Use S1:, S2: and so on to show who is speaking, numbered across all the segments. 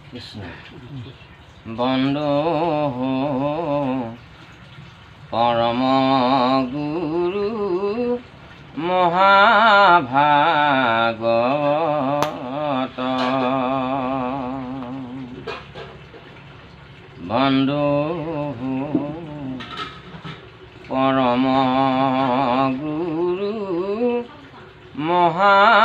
S1: কৃষ্ণ বন্ধু পৰম গুৰু মহাভাগৱত বন্ধু পৰম গুৰু মহাভাগৱত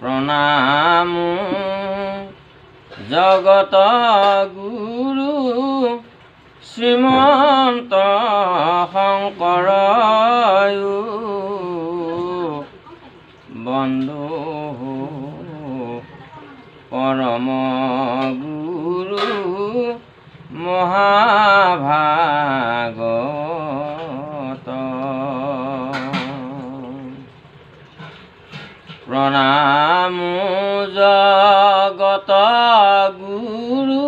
S1: প্ৰণাম জগত গুৰু শ্ৰীমন্ত শংকৰ বন্ধু পৰম গুৰু মহাভাগৱত প্ৰণাম জগত গুৰু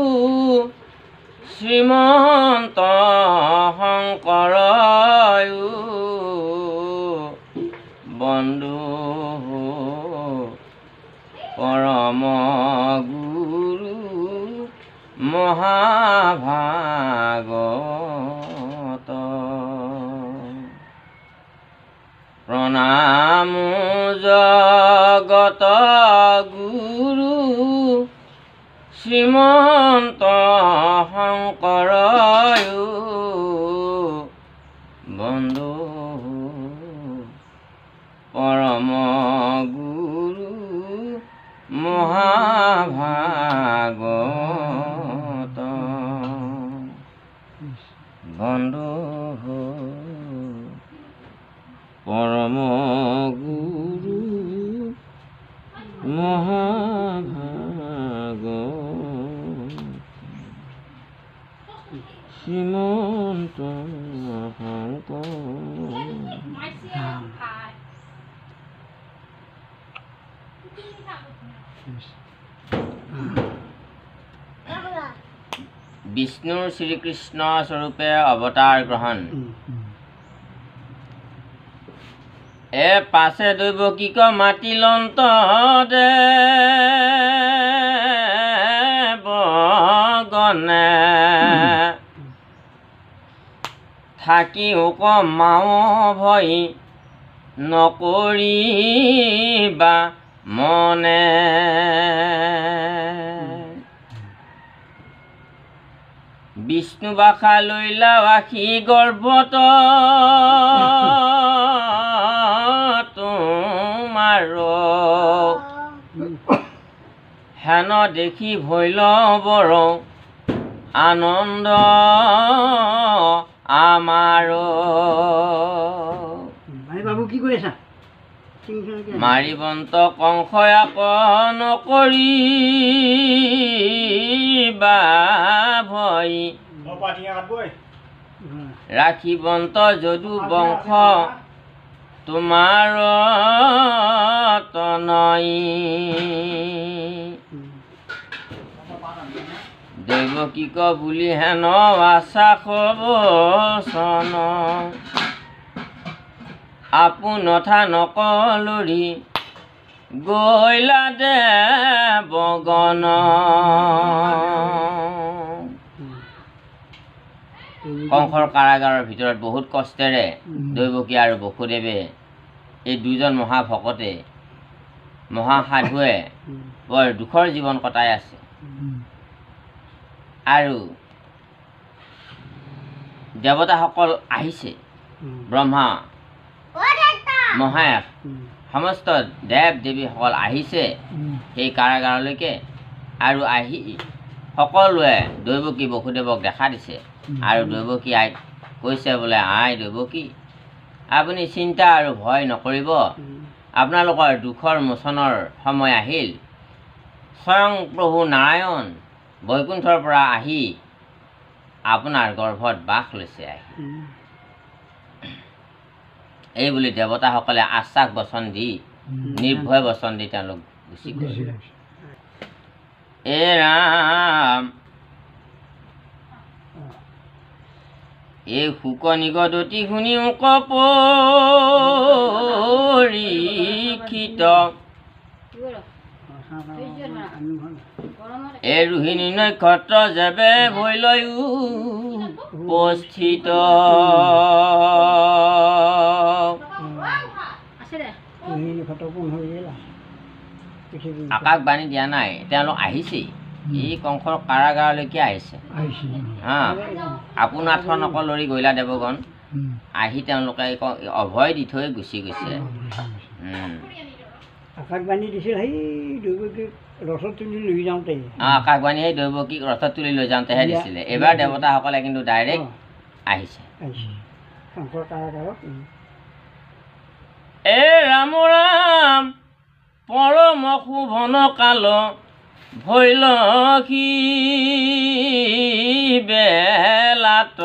S1: শ্ৰীমন্ত শংকৰ বন্ধু পৰম গুৰু মহাভাগৱত প্ৰণাম জগত গুৰু শ্ৰীমন্ত শংকৰ বন্ধু পৰম গুৰু মহাভাগৱত বন্ধু পৰম গুৰু মহাভাগৱত শ্ৰীমন্ত শংকৰ বিষ্ণুৰ শ্ৰীকৃষ্ণ স্বৰূপে অৱতাৰ গ্ৰহণ এ পাছে দৈৱকীক মাতিলন্ত দেৱগণে থাকি মাও ভয় নকৰিবা মনে বিষ্ণু বাসা লৈলা বাসী গৰ্ভত তোমাৰ হেন দেখি ভৈল বৰ আনন্দ আমাৰ
S2: বাবু কি কৰি আছা
S1: মাৰিবন্ত কংসয়াক নকৰিবা ভয় ৰাখিবন্ত যদু বংশ তোমাৰ তনয় দেৱকীক বুলি হেন আশা বচন আপোনথা নকলৰি গৈলা দেৱগণ কংসৰ কাৰাগাৰৰ ভিতৰত বহুত কষ্টেৰে দৈৱকী আৰু বসুদেৱে এই দুজন মহাভকতে মহাসাধুৱে বৰ দুখৰ জীৱন কটাই আছে আৰু দেৱতাসকল আহিছে ব্ৰহ্মা মহেশ সমস্ত দেৱ দেৱীসকল আহিছে সেই কাৰাগাৰলৈকে আৰু আহি সকলোৱে দৈৱকী বসুদেৱক দেখা দিছে আৰু দৈৱকী আইক কৈছে বোলে আই দৈৱকী আপুনি চিন্তা আৰু ভয় নকৰিব আপোনালোকৰ দুখৰ মোচনৰ সময় আহিল স্বয়ং প্ৰভু নাৰায়ণ বৈকুণ্ঠৰ পৰা আহি আপোনাৰ গৰ্ভত বাস লৈছে আহি এই বুলি দেৱতাসকলে আশ্বাস বচন দি নিৰ্ভয় বচন দি তেওঁলোক গুচি গ'ল এ ৰাম এই শুক নিগদতি শুনি কপ পোষিত এই ৰোহিণী নক্ষত্ৰ যেবে ভৈলয়ো উপস্থিত আকাশবাণী দিয়া নাই তেওঁলোক আহিছেই এই কংসৰ কাৰাগাৰলৈকে আহিছে হা আপোনাথৰ নকলৰি গৈলা দেৱগণ আহি তেওঁলোকে অভয় দি থৈ গুচি গৈছে
S2: আকাশবাণী দিছিল সেই দৈৱকীক ৰথত তুলি লৈ যাওঁতে
S1: আকাশবাণী সেই দৈৱকীক ৰথত তুলি লৈ যাওঁতেহে দিছিলে এইবাৰ দেৱতাসকলে কিন্তু ডাইৰেক্ট আহিছে
S2: কংসৰ কাৰাগাৰত
S1: এ ৰাম ৰাম পৰম শোভন কাল ভৈলসী বেলাত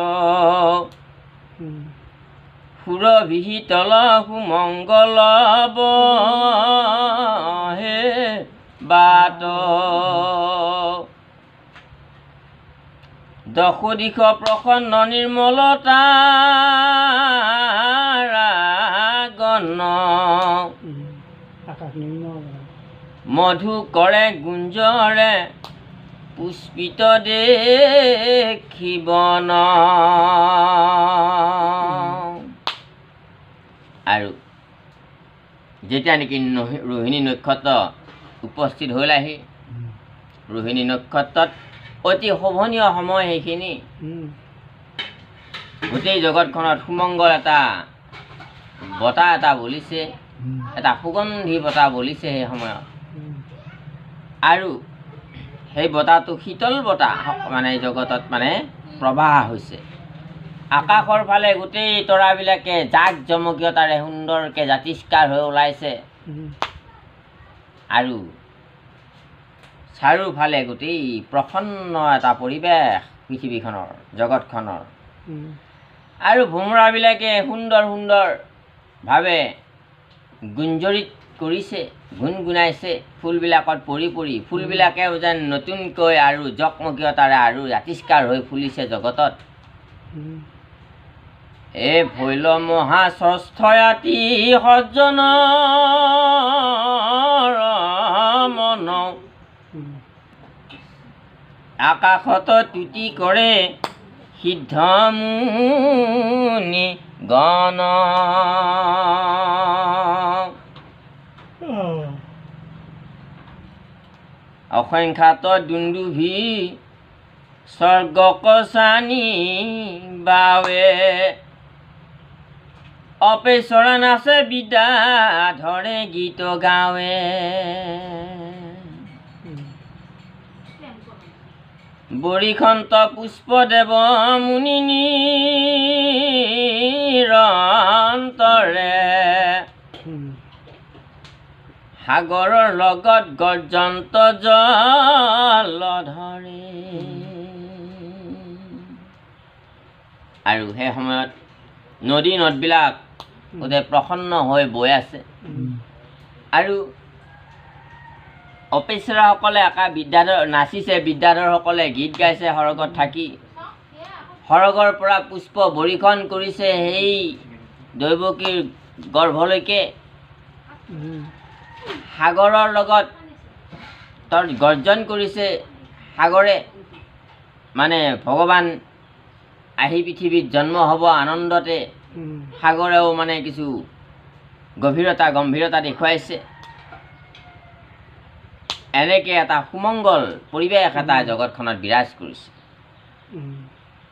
S1: সুৰভিহিতল সুমংগল হে বাট দশ দিশ প্ৰসন্ন নিৰ্মলতা গণ মধু কৰে গুঞ্জৰে পুষ্পিত দেখিবন আৰু যেতিয়া নেকি ৰোহিণী নক্ষত্ৰ উপস্থিত হ'ল আহি ৰোহিণী নক্ষত্ৰত অতি শোভনীয় সময় সেইখিনি গোটেই জগতখনত সুমংগল এটা বতাহ এটা বলিছে এটা সুগন্ধি বতাহ বলিছে সেই সময়ত আৰু সেই বতাহটো শীতল বতাহ মানে জগতত মানে প্ৰবাহ হৈছে আকাশৰ ফালে গোটেই তৰাবিলাকে জাক জমকীয়তাৰে সুন্দৰকৈ জাতিষ্কাৰ হৈ ওলাইছে আৰু চাৰিওফালে গোটেই প্ৰসন্ন এটা পৰিৱেশ পৃথিৱীখনৰ জগতখনৰ আৰু ভোমৰাবিলাকে সুন্দৰ সুন্দৰভাৱে গুঞ্জৰিত কৰিছে গুণগুণাইছে ফুলবিলাকত পৰি পৰি ফুলবিলাকেও যেন নতুনকৈ আৰু জকমকীয়তাৰে আৰু জাতিষ্কাৰ হৈ ফুলিছে জগতত এ ভৈল মহা ষষ্ঠয়াতি সজ্জন মন আকাশত তুতি কৰে সিদ্ধ মুনি গণ অসংখ্যাত দুন্দুভি স্বৰ্গকচানি বাৱে অপেচৰা নাচে বিদ্যা ধৰে গীত গাৱে বৰিখন্ত পুষ্পদেৱ মুনি নিৰন্তৰে সাগৰৰ লগত গৰ্জন্ত জলধৰে আৰু সেই সময়ত নদী নদবিলাক গোটেই প্ৰসন্ন হৈ বৈ আছে আৰু অপেচৰাসকলে বিদ্যাধৰ নাচিছে বিদ্যাধৰসকলে গীত গাইছে সৰগত থাকি সৰগৰ পৰা পুষ্প বৰিখন কৰিছে সেই দৈৱকীৰ গৰ্ভলৈকে সাগৰৰ লগত গৰ্জন কৰিছে সাগৰে মানে ভগৱান আহি পৃথিৱীত জন্ম হ'ব আনন্দতে সাগৰেও মানে কিছু গম্ভীৰতা দেখুৱাইছে এনেকৈ এটা সুমংগল পৰিৱেশ এটা জগতখনত বিৰাজ কৰিছে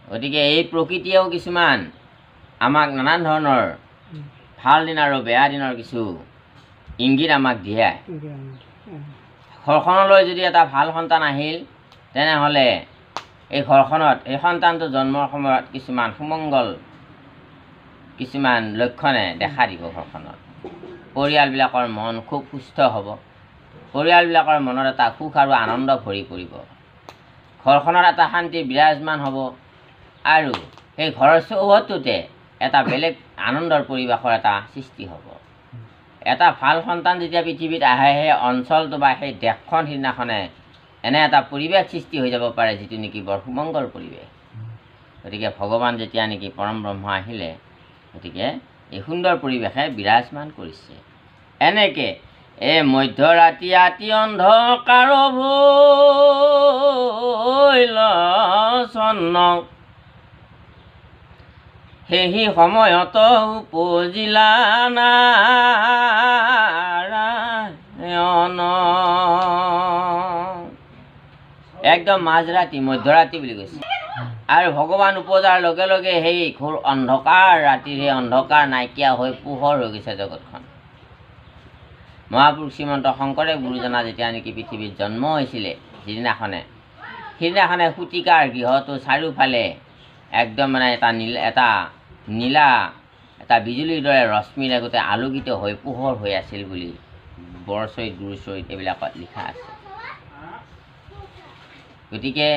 S1: গতিকে এই প্ৰকৃতিয়েও কিছুমান আমাক নানান ধৰণৰ ভাল দিন আৰু বেয়া দিনৰ কিছু ইংগিত আমাক দিয়ে ঘৰখনলৈ যদি এটা ভাল সন্তান আহিল তেনেহ'লে এই ঘৰখনত এই সন্তানটো জন্মৰ সময়ত কিছুমান সুমংগল কিছুমান লক্ষণে দেখা দিব ঘৰখনত পৰিয়ালবিলাকৰ মন খুব সুস্থ হ'ব পৰিয়ালবিলাকৰ মনত এটা সুখ আৰু আনন্দ ভৰি পৰিব ঘৰখনত এটা শান্তি বিৰাজমান হ'ব আৰু সেই ঘৰৰ চৌহদটোতে এটা বেলেগ আনন্দৰ পৰিৱেশৰ এটা সৃষ্টি হ'ব এটা ভাল সন্তান যেতিয়া পৃথিৱীত আহে সেই অঞ্চলটো বা সেই দেশখন সিদিনাখনে এনে এটা পৰিৱেশ সৃষ্টি হৈ যাব পাৰে যিটো নেকি বৰ সুমংগল পৰিৱেশ গতিকে ভগৱান যেতিয়া নেকি পৰম ব্ৰহ্ম আহিলে গতিকে এই সুন্দৰ পৰিৱেশে বিৰাজমান কৰিছে এনেকৈ মধ্যৰাতি আতি অন্ধকাৰ ভৈল চন্ন সেই সময়ত উপজিলা নাৰায়ণ। একদম মাজৰাতি মধ্যৰাতি বুলি কৈছে। আৰু ভগৱান উপজাৰ লগে লগে সেই ঘোৰ অন্ধকাৰ ৰাতিৰ সেই অন্ধকাৰ নাইকিয়া হৈ পোহৰ হৈ গৈছে জগতখন। মহাপুৰুষ শ্ৰীমন্ত শংকৰদেৱ গুৰুজনা যেতিয়া নেকি পৃথিৱীত জন্ম হৈছিলে সিদিনাখনে শতিকাৰ গৃহটো চাৰিওফালে একদম মানে নীলা এটা বিজুলীৰ দৰে ৰশ্মিৰে গোটেই আলোকিত হৈ পোহৰ হৈ আছিল বুলি বৰচৰিত গুৰুচৰিত এইবিলাকত লিখা আছে। গতিকে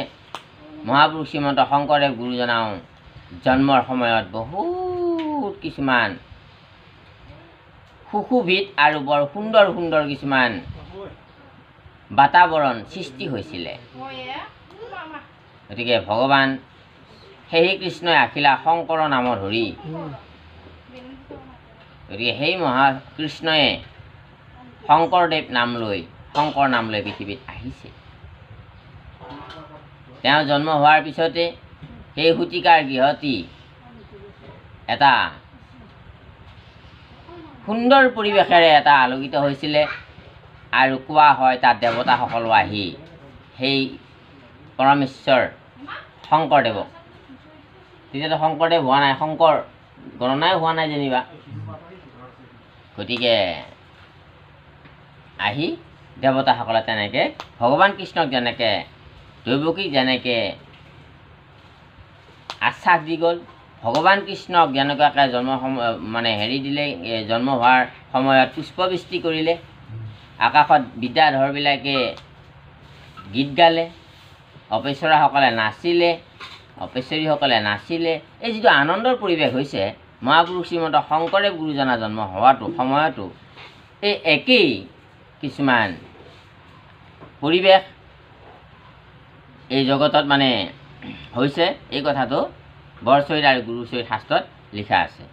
S1: মহাপুৰুষ শ্ৰীমন্ত শংকৰদেৱ গুৰুজনাও জন্মৰ সময়ত বহুত কিছুমান সুশোভিত আৰু বৰ সুন্দৰ সুন্দৰ কিছুমান বাতাবৰণ সৃষ্টি হৈছিলে। গতিকে ভগৱান সেই কৃষ্ণই আখিলা শংকৰ নাম ধৰি, গতিকে সেই মহাকৃষ্ণয়ে শংকৰ নাম লৈ পৃথিৱীত আহিছে। তেওঁ জন্ম হোৱাৰ পিছতে সেই শতিকাৰ গৃহটি এটা সুন্দৰ পৰিৱেশেৰে এটা আলোকিত হৈছিলে। আৰু কোৱা হয় তাত দেৱতাসকলো আহি সেই পৰমেশ্বৰ শংকৰদেৱক, তেতিয়াতো শংকৰদেৱ হোৱা নাই, শংকৰ গণনাই হোৱা নাই যেনিবা, গতিকে আহি দেৱতাসকলে তেনেকৈ ভগৱান কৃষ্ণক যেনেকৈ দৈৱকীক যেনেকৈ আশ্বাস দি গ'ল, ভগৱান কৃষ্ণক যেনেকুৱাকৈ জন্ম হোৱাৰ সময়ত পুষ্পবৃষ্টি কৰিলে, আকাশত বিদ্যাধৰবিলাকে গীত গালে, অপেশ্বৰীসকলে নাচিলে, এই যিটো আনন্দৰ পৰিৱেশ হৈছে মহাপুৰুষ শ্ৰীমন্ত শংকৰদেৱ গুৰুজনা জন্ম হোৱাটো সময়তো এই একেই কিছুমান পৰিৱেশ এই জগতত মানে হৈছে। এই কথাটো বৰচৰিত আৰু গুৰুচৰিত শাস্ত্ৰত লিখা আছে।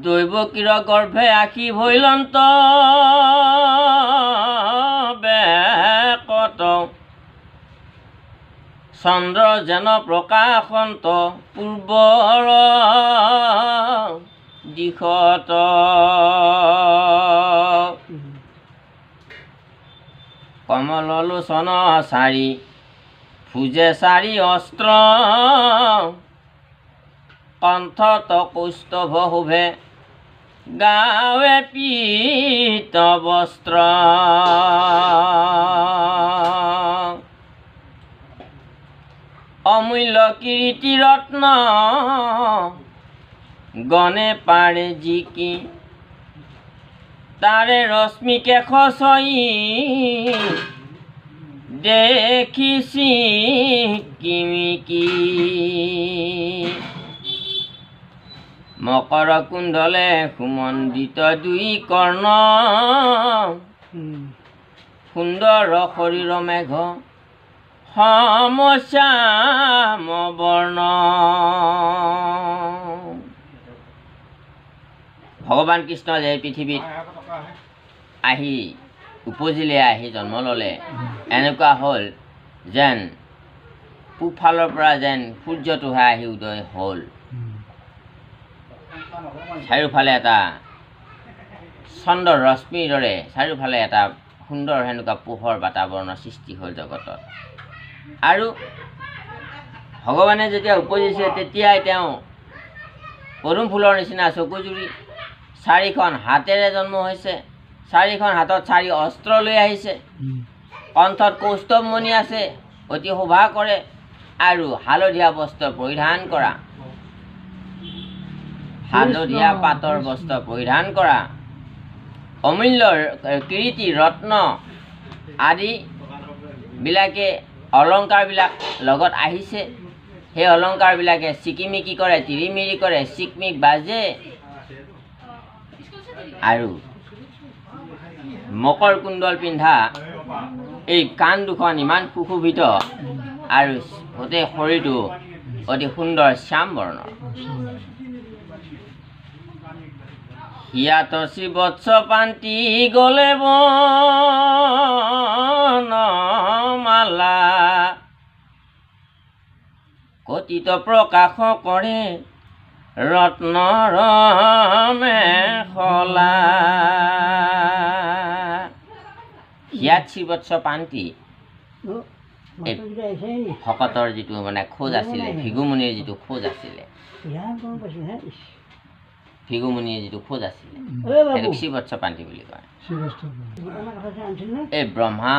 S1: দৈৱকীৰ গৰ্ভে আশী ভৈলন্ত বেকত চন্দ্ৰ যেন প্ৰকাশন্ত পূৰ্বৰ দিশত কমল লোচন চাৰি ফুজে চাৰি অস্ত্ৰ কণ্ঠত কৌস্তভ শোভে গাৱে পীত বস্ত্ৰ অমূল্য কীৰ্তি ৰত্ন গণে পাৰে জিকি তাৰে ৰশ্মিকে খচই দেখিছি কিমিকি মকৰ কুণ্ডলে সুমণ্ডিত দুই কৰ্ণ সুন্দৰ শৰীৰ মেঘ সমশ্যাম বৰ্ণ। ভগৱান কৃষ্ণ যে পৃথিৱীত আহি উপজিলে, আহি জন্ম ল'লে, এনেকুৱা হ'ল যেন পূবফালৰ পৰা যেন সূৰ্যটোহে আহি উদয় হ'ল। চাৰিওফালে এটা চন্দ্ৰৰ ৰশ্মিৰ দৰে চাৰিওফালে এটা সুন্দৰ সেনেকুৱা পোহৰ বাতাবৰণৰ সৃষ্টি হ'ল জগতত। আৰু ভগৱানে যেতিয়া উপজিছে তেতিয়াই তেওঁ পদুম ফুলৰ নিচিনা চকুজুৰি চাৰিখন হাতেৰে জন্ম হৈছে, চাৰিখন হাতত চাৰি অস্ত্ৰ লৈ আহিছে, কণ্ঠত কৌস্তভমণি আছে, অতি শোভা কৰে, আৰু হালধীয়া বস্ত্ৰ পৰিধান কৰা, হালধীয়া পাতৰ বস্ত্ৰ পৰিধান কৰা, অমূল্য কীৰ্তি ৰত্ন আদিবিলাকে অলংকাৰবিলাক লগত আহিছে। সেই অলংকাৰবিলাকে চিকিমিকি কৰে, তিৰিমিৰি কৰে, চিকমিক বাজে, আৰু মকৰ কুণ্ডল পিন্ধা এই কাণ দুখন ইমান সুশোভিত, আৰু গোটেই শৰীৰটো অতি সুন্দৰ শ্যাম বৰ্ণৰ। হিয়াতচি বৎস পান্তি গলে বনমালা কথিত প্ৰকাশ কৰে ৰত্নৰ মেখলা হিয়াতচি বৎস পান্তি ভকতৰ যিটো মানে খোজ আছিলে ভিগুমুনিৰ যিটো খোজ আছিলে ভিগুমুনিৰ যিটো খোজ আছিলে সেইটোক শ্ৰীবৎস পান্তি বুলি কয় এই ব্ৰহ্মা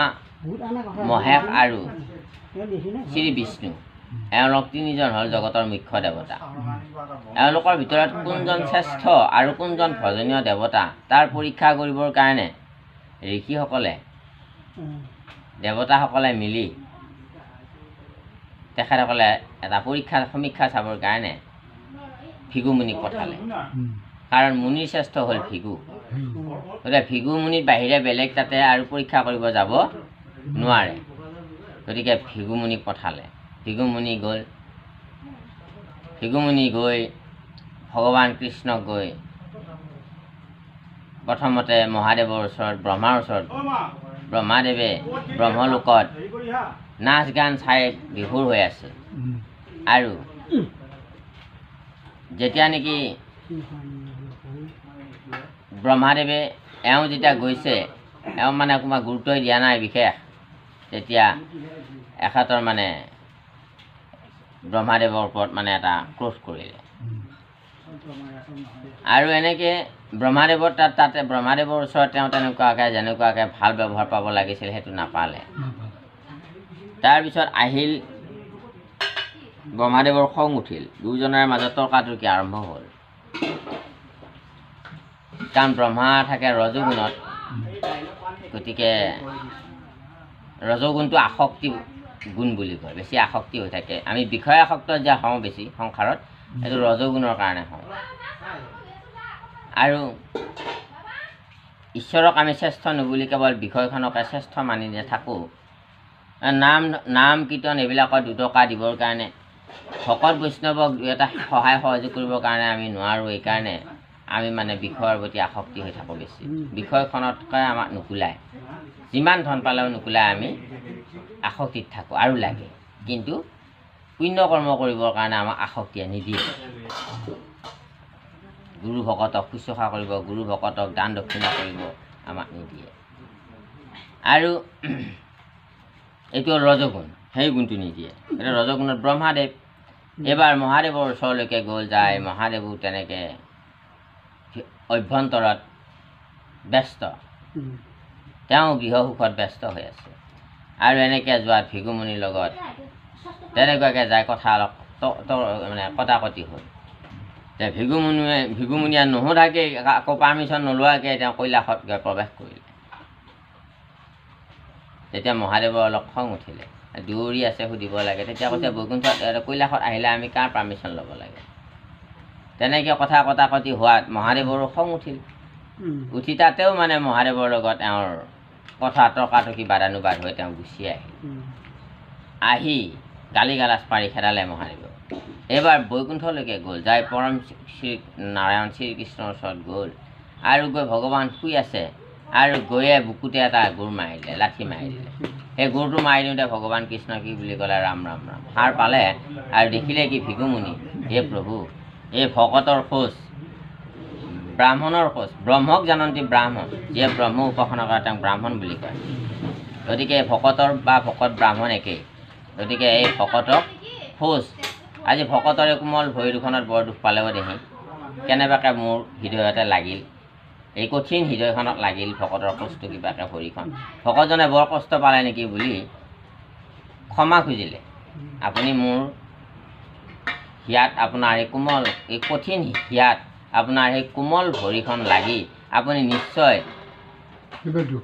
S1: মহেশ আৰু শ্ৰী বিষ্ণু এওঁলোক তিনিজন হ'ল জগতৰ মুখ্য দেৱতা এওঁলোকৰ ভিতৰত কোনজন শ্ৰেষ্ঠ আৰু কোনজন ভজনীয় দেৱতা তাৰ পৰীক্ষা কৰিবৰ কাৰণে ঋষিসকলে দেৱতাসকলে মিলি তেখেতসকলে এটা সমীক্ষা চাবৰ কাৰণে ভিগুমুনিক পঠালে কাৰণ মুনিৰ শ্ৰেষ্ঠ হ'ল ভিগু গতিকে ভিগুমুনিৰ বাহিৰে বেলেগ তাতে আৰু পৰীক্ষা কৰিব যাব নোৱাৰে গতিকে ভিগুমুনিক পঠালে ভিগুমুনি গৈ ভগৱান কৃষ্ণক গৈ প্ৰথমতে মহাদেৱৰ ওচৰত ব্ৰহ্মাৰ ওচৰত ব্ৰহ্মাদেৱে ব্ৰহ্মলোকত নাচ গান চাই বিভোৰ হৈ আছে আৰু যেতিয়া নেকি ব্ৰহ্মাদেৱে এওঁ যেতিয়া গৈছে এওঁ মানে অকণমান গুৰুত্বই দিয়া নাই বিশেষ তেতিয়া এখেতৰ মানে ব্ৰহ্মাদেৱৰ ওপৰত মানে এটা ক্ৰোধ কৰিলে আৰু এনেকৈ ব্ৰহ্মাদেৱৰ তাতে ব্ৰহ্মাদেৱৰ ওচৰত তেওঁ যেনেকুৱাকৈ ভাল ব্যৱহাৰ পাব লাগিছিল সেইটো নাপালে তাৰপিছত আহিল ব্ৰহ্মাদেৱৰ খং উঠিল দুয়োজনৰ মাজত তৰ্কাতৰ্কি আৰম্ভ হ'ল কাৰণ ব্ৰহ্মা থাকে ৰজগুণত গতিকে ৰজগুণটো আসক্তি গুণ বুলি কয় বেছি আসক্তি হৈ থাকে আমি বিষয় আসক্ত যে হওঁ বেছি সংসাৰত সেইটো ৰজগুণৰ কাৰণে হওঁ আৰু ঈশ্বৰক আমি শ্ৰেষ্ঠ নুবুলি কেৱল বিষয়খনকে শ্ৰেষ্ঠ মানি নাথাকোঁ নাম কীৰ্তন এইবিলাকত দুটকা দিবৰ কাৰণে ভকত বৈষ্ণৱক এটা সহায় সহযোগ কৰিবৰ কাৰণে আমি নোৱাৰোঁ এইকাৰণে আমি মানে বিষয়ৰ প্ৰতি আসক্তি হৈ থাকোঁ বেছি বিষয়খনতকৈ আমাক নুকুলায় যিমান ধন পালেও নুকুলায় আমি আসক্তিত থাকোঁ আৰু লাগে কিন্তু পুণ্য কৰ্ম কৰিবৰ কাৰণে আমাক আসক্তিয়ে নিদিয়ে গুৰু ভকতক শুশ্ৰূষা কৰিব গুৰু ভকতক দান দক্ষিণা কৰিব আমাক নিদিয়ে আৰু এইটো ৰজগুণ সেই গুণটো নিদিয়ে এতিয়া ৰজগুণত ব্ৰহ্মাদেৱ এইবাৰ মহাদেৱৰ ওচৰলৈকে গ'ল যায় মহাদেৱো তেনেকৈ অভ্যন্তৰত ব্যস্ত তেওঁ গৃহসুখত ব্যস্ত হৈ আছে আৰু এনেকৈ যোৱাত ভিগুমুনিৰ লগত তেনেকুৱাকৈ যায় কথা অলপ মানে কটাকটি হ'ল এতিয়া ভিগুমুনিয়ে নোসোধাকৈ আকৌ পাৰ্মিশ্যন নোলোৱাকৈ তেওঁ কৈলাশত গৈ প্ৰৱেশ কৰিলে তেতিয়া মহাদেৱৰ অলপ খং উঠিলে দৌৰি আছে সুধিব লাগে তেতিয়া কৈছে বৈকুণ্ঠত কৈলাশত আহিলে আমি কাৰ পাৰ্মিশ্যন ল'ব লাগে তেনেকৈ কথা কটাকটি হোৱাত মহাদেৱৰো খং উঠিল উঠি তাতেও মানে মহাদেৱৰ লগত এওঁৰ কথা তৰ্কাতৰ্কি বাদানুবাদ হৈ তেওঁ গুচি আহি গালি গালাজ পাৰি খেদালে মহাদেৱক এইবাৰ বৈকুণ্ঠলৈকে গ'ল যাই পৰম শ্ৰী নাৰায়ণ শ্ৰীকৃষ্ণৰ ওচৰত গ'ল আৰু গৈ ভগৱান শুই আছে আৰু গৈয়ে বুকুতে এটা গোৰ মাৰি দিলে লাঠি মাৰি দিলে সেই গোৰটো মাৰি দিওঁতে ভগৱান কৃষ্ণ কি বুলি ক'লে ৰাম ৰাম ৰাম সাৰ পালে আৰু দেখিলে কি ভিগুমুনি হে প্ৰভু এই ভকতৰ খোজ ব্ৰাহ্মণৰ খোজ ব্ৰহ্মক জানন্তী ব্ৰাহ্মণ যিয়ে ব্ৰহ্ম উপাসনা কৰে তেওঁক ব্ৰাহ্মণ বুলি কয় গতিকে ভকতৰ বা ভকত ব্ৰাহ্মণ একেই গতিকে এই ভকতক খোজ আজি ভকতৰে কোমল ভৰি দুখনত বৰ দুখ পালেও দেখি কেনেবাকৈ মোৰ হৃদয়তে লাগিল এই কঠিন হৃদয়খনত লাগিল ভকতৰ খোজটো কিবাকৈ ভৰিখন ভকতজনে বৰ কষ্ট পালে নেকি বুলি ক্ষমা খুজিলে আপুনি মোৰ হিয়াত আপোনাৰ এই কোমল এই কঠিন হিয়াত আপোনাৰ সেই কোমল ভৰিখন লাগি আপুনি নিশ্চয়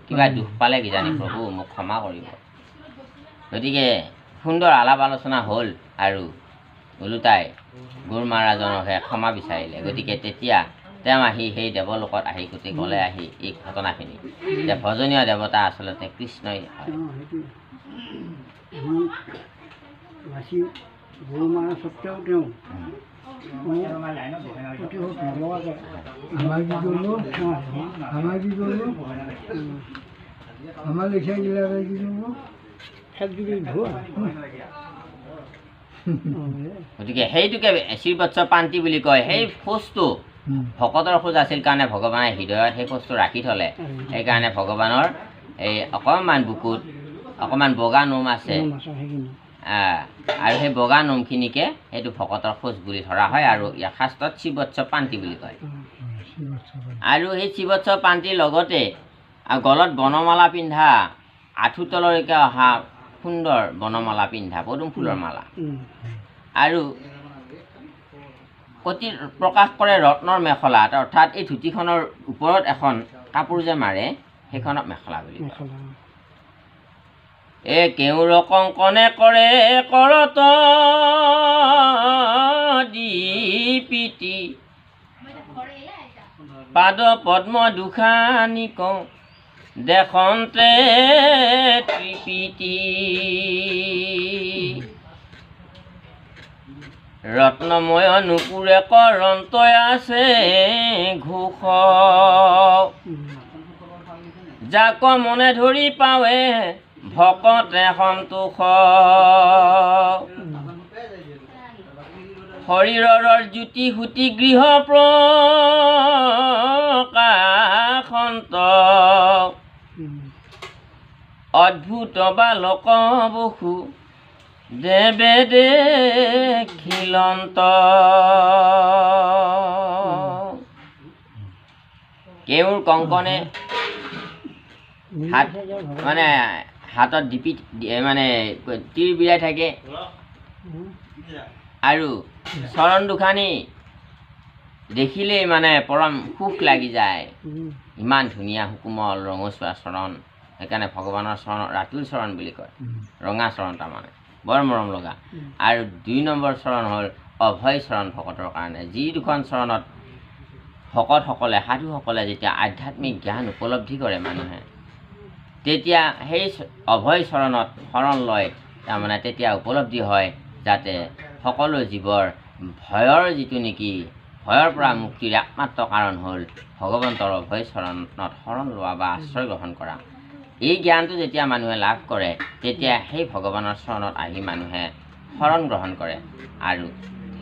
S1: কিবা দুখ পালে কিজানি প্ৰভু মোক ক্ষমা কৰিব গতিকে সুন্দৰ আলাপ আলোচনা হ'ল আৰু ওলোটাই গোৰ মাৰাজনকহে ক্ষমা বিচাৰিলে গতিকে তেতিয়া তেওঁ আহি সেই দেৱলোকত আহি গোটেই গ'লে আহি এই ঘটনাখিনি যে ভজনীয় দেৱতা আচলতে কৃষ্ণই হয়
S2: গৰু মাৰা স্বত্তেও তেওঁ প্ৰতিশোধ নলোৱাকৈ আমাৰ কি কৰিলোঁ আমাৰ লেখীয়াবিলাকে কি কৰিব খেত যদি ধোৱা
S1: গতিকে সেইটোকে শ্ৰীবৎস পান্তি বুলি কয়। সেই খোজটো ভকতৰ খোজ আছিল কাৰণে ভগৱানে হৃদয়ত সেই খোজটো ৰাখি থ'লে। সেইকাৰণে ভগৱানৰ এই অকণমান বুকুত অকণমান বগা নোম আছে, আৰু সেই বগা নোমখিনিকে সেইটো ভকতৰ খোজ বুলি ধৰা হয়, আৰু ইয়াৰ শাস্ত্ৰত শ্ৰীবৎস পান্তি বুলি কয়। আৰু সেই শ্ৰীবৎস পান্তিৰ লগতে গলত বনমালা পিন্ধা, আঁঠুতললৈকে অহা সুন্দৰ বনমালা পিন্ধা, পদুম ফুলৰ মালা, আৰু অতি প্ৰকাশ কৰে ৰত্নৰ মেখেলা, অৰ্থাৎ এই ধুতিখনৰ ওপৰত এখন কাপোৰ যে মাৰে সেইখনক মেখেলা বুলি কয়। এ কেউৰ কংকনে কৰে কৰত দীপিতি, পাদ পদ্ম দুখানি কওঁ দেখন্তে ত্ৰিপিতি, ৰত্নময় নুপুৰে কৰন্তই আছে ঘোষ, যাক মনে ধৰি পাৱে ভকতে সন্তোষ, শৰীৰৰ জ্যোতি সুতি গৃহ প্ৰকাশন্ত, অদ্ভুত বালক বসু দেৱে দেখিলন্ত, কেউৰ কংকনে হাত মানে হাতত ডিপি মানে তীৰ বিৰাই থাকে, আৰু চৰণ দুখানি দেখিলেই মানে পৰম সুখ লাগি যায়। ইমান ধুনীয়া সুকোমল ৰঙচুৱা চৰণ, সেইকাৰণে ভগৱানৰ চৰণ ৰাতুল চৰণ বুলি কয়, ৰঙা চৰণ তাৰমানে বৰ মৰম লগা। আৰু ২ নম্বৰ চৰণ হ'ল অভয় চৰণ ভকতৰ কাৰণে, যি দুখন চৰণত ভকতসকলে সাধুসকলে যেতিয়া আধ্যাত্মিক জ্ঞান উপলব্ধি কৰে মানুহে, তেতিয়া সেই অভয় চৰণত শৰণ লয়, তাৰমানে তেতিয়া উপলব্ধি হয় যাতে সকলো জীৱৰ ভয়ৰ যিটো নেকি ভয়ৰ পৰা মুক্তিৰ একমাত্ৰ কাৰণ হ'ল ভগৱন্তৰ অভয় চৰণত শৰণ লোৱা বা আশ্ৰয় গ্ৰহণ কৰা। এই জ্ঞানটো যেতিয়া মানুহে লাভ কৰে তেতিয়া সেই ভগৱানৰ চৰণত আহি মানুহে শৰণ গ্ৰহণ কৰে, আৰু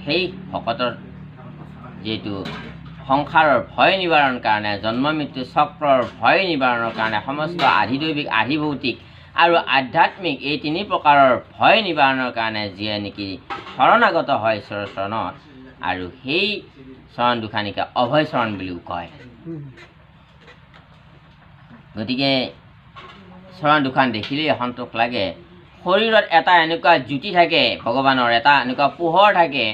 S1: সেই ভকতৰ যিটো সংসাৰৰ ভয় নিবাৰণৰ কাৰণে, জন্ম মৃত্যু চক্ৰৰ ভয় নিবাৰণৰ কাৰণে, সমস্ত আধিদৈৱিক আধিভৌতিক আৰু আধ্যাত্মিক এই ৩ প্ৰকাৰৰ ভয় নিবাৰণৰ কাৰণে যিয়ে নেকি শৰণাগত হয় ঈশ্বৰৰ চৰণত, আৰু সেই চৰণ দুখানিকে অভয় চৰণ বুলিও কয়। গতিকে চৰণ দুখান দেখিলেই সন্তোষ লাগে। শৰীৰত এটা এনেকুৱা জ্যোতি থাকে, ভগৱানৰ এটা এনেকুৱা পোহৰ থাকে,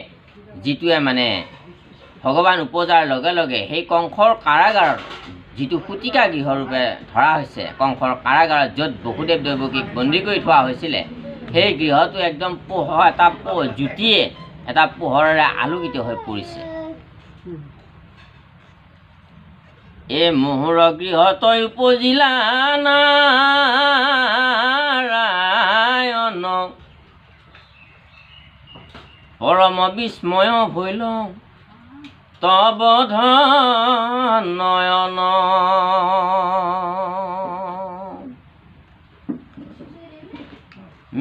S1: যিটোৱে মানে ভগৱান উপজাৰ লগে লগে সেই কংসৰ কাৰাগাৰত যিটো শতিকা গৃহৰূপে ধৰা হৈছে, কংসৰ কাৰাগাৰত য'ত বসুদেৱ দৈৱকীক বন্দী কৰি থোৱা হৈছিলে, সেই গৃহটো একদম পোহৰ এটা জ্যোতিয়ে এটা পোহৰেৰে আলোকিত হৈ পৰিছে। এ মোহৰ গৃহতই উপজিলা নাৰায়ণ, পৰম বিস্ময় ভৈল তব নয়ন,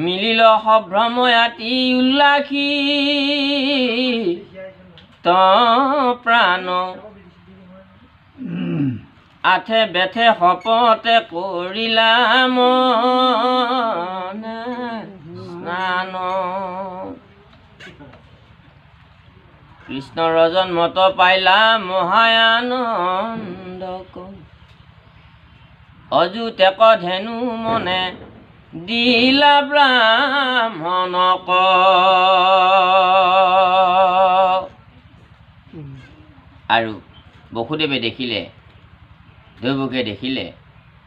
S1: মিলিল সভ্ৰময়াতি উল্লাসী ত প্ৰাণ, আঠে বেঠে শপতে কৰিলা মনে স্নান, কৃষ্ণৰ জন্মত পাইলা মহায়ানন্দ, অযুতেক ধেনু মনে দিলা ব্ৰাহ্মণক, আৰু বসুদেৱে দেখিলে, দৈৱকীয়ে দেখিলে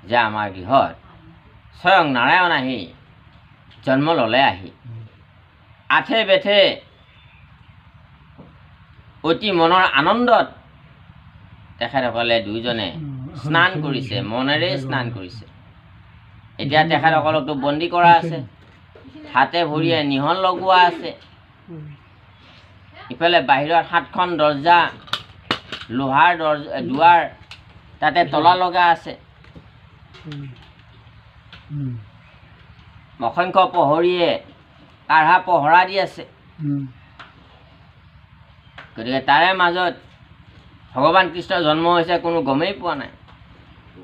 S1: যে আমাৰ গৃহত স্বয়ং নাৰায়ণ আহি জন্ম ল'লে, আহি আঠে বেঠে অতি মনৰ আনন্দত তেখেতসকলে দুয়োজনে স্নান কৰিছে, মনেৰে স্নান কৰিছে। এতিয়া তেখেতসকলকতো বন্দী কৰা আছে, হাতে ভৰিয়ে নিহন লগোৱা আছে, ইফালে বাহিৰত 7খন দৰ্জা লোহাৰ দুৱাৰ তাতে তলা লগা আছে অসংখ্য প্ৰহৰীয়ে কাঢ়া পহৰা দি আছে গতিকে তাৰে মাজত ভগৱান কৃষ্ণ জন্ম হৈছে কোনো গমেই পোৱা নাই